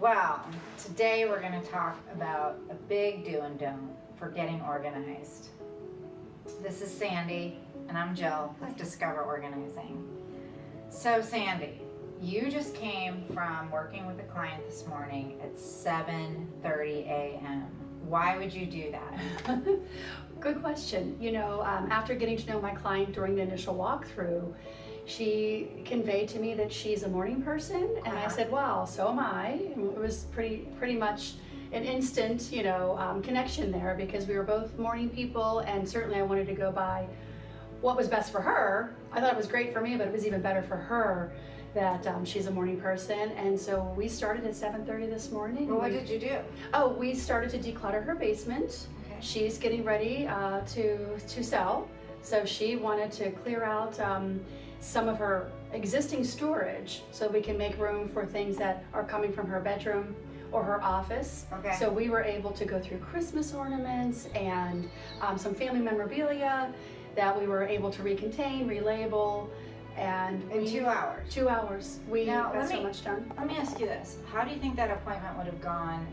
Well, today we're going to talk about a big do and don't for getting organized. This is Sandy, and I'm Jill with Discover Organizing. So Sandy, you just came from working with a client this morning at 7:30 a.m. Why would you do that? Good question. You know, after getting to know my client during the initial walkthrough, she conveyed to me that she's a morning person, and I said, "Wow, so am I." And it was pretty much an instant, connection there, because we were both morning people, and certainly I wanted to go by what was best for her. I thought it was great for me, but it was even better for her that she's a morning person. And so we started at 7:30 this morning. Well, what did you do? Oh, we started to declutter her basement. Okay. She's getting ready to sell, so she wanted to clear out some of her existing storage so we can make room for things that are coming from her bedroom or her office. Okay. So we were able to go through Christmas ornaments and some family memorabilia that we were able to recontain, relabel, and in 2 hours. 2 hours. We got so much done. Let me ask you this: how do you think that appointment would have gone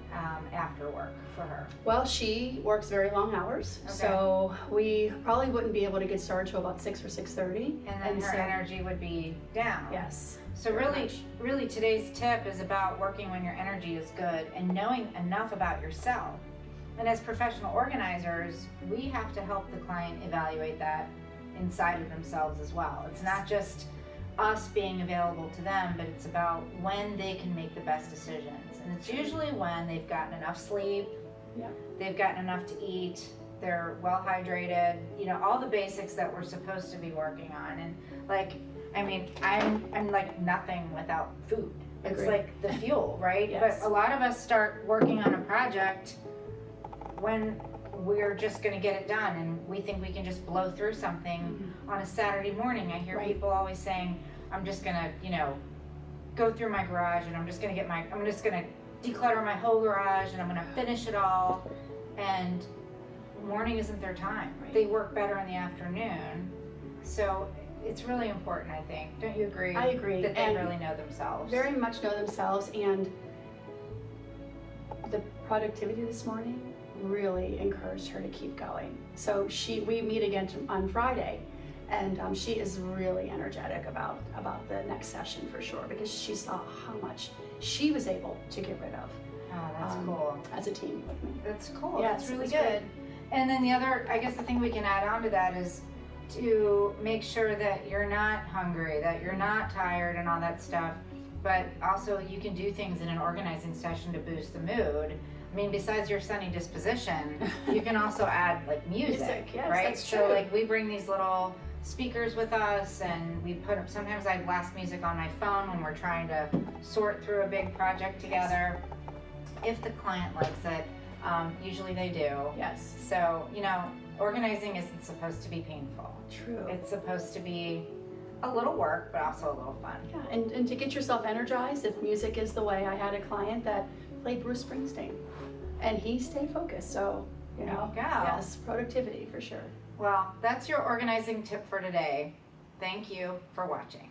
after work for her? Well, she works very long hours, so we probably wouldn't be able to get started till about 6 or 6:30, and then her energy would be down. Yes. So really, today's tip is about working when your energy is good and knowing enough about yourself. And as professional organizers, we have to help the client evaluate that inside of themselves as well. It's not just us being available to them, but it's about when they can make the best decisions. And it's usually when they've gotten enough sleep, they've gotten enough to eat, they're well hydrated, all the basics that we're supposed to be working on. And I'm like nothing without food. It's like the fuel, right? Yes. But a lot of us start working on a project when we're just going to get it done, and we think we can just blow through something on a Saturday morning. I hear people always saying, "I'm just going to, go through my garage, and I'm just going to declutter my whole garage, and I'm going to finish it all." And morning isn't their time. Right. They work better in the afternoon. So it's really important, I think. Don't you agree? I agree. That they really know themselves. Very much know themselves, and the productivity this morning really encouraged her to keep going. So we meet again on Friday, and she is really energetic about the next session for sure, because she saw how much she was able to get rid of. Oh, that's cool. As a team with me. That's cool. Yeah, that's really good. And then the thing we can add on to that is to make sure that you're not hungry, that you're not tired and all that stuff, but also you can do things in an organizing session to boost the mood. I mean, besides your sunny disposition, you can also add like music, yes, right? That's true. So like we bring these little speakers with us, and we put up, sometimes I blast music on my phone when we're trying to sort through a big project together. If the client likes it, usually they do. Yes. So, organizing isn't supposed to be painful. True. It's supposed to be a little work, but also a little fun. Yeah, and to get yourself energized, if music is the way. I had a client that played Bruce Springsteen, and he stayed focused. So, yes, productivity for sure. Well, that's your organizing tip for today. Thank you for watching.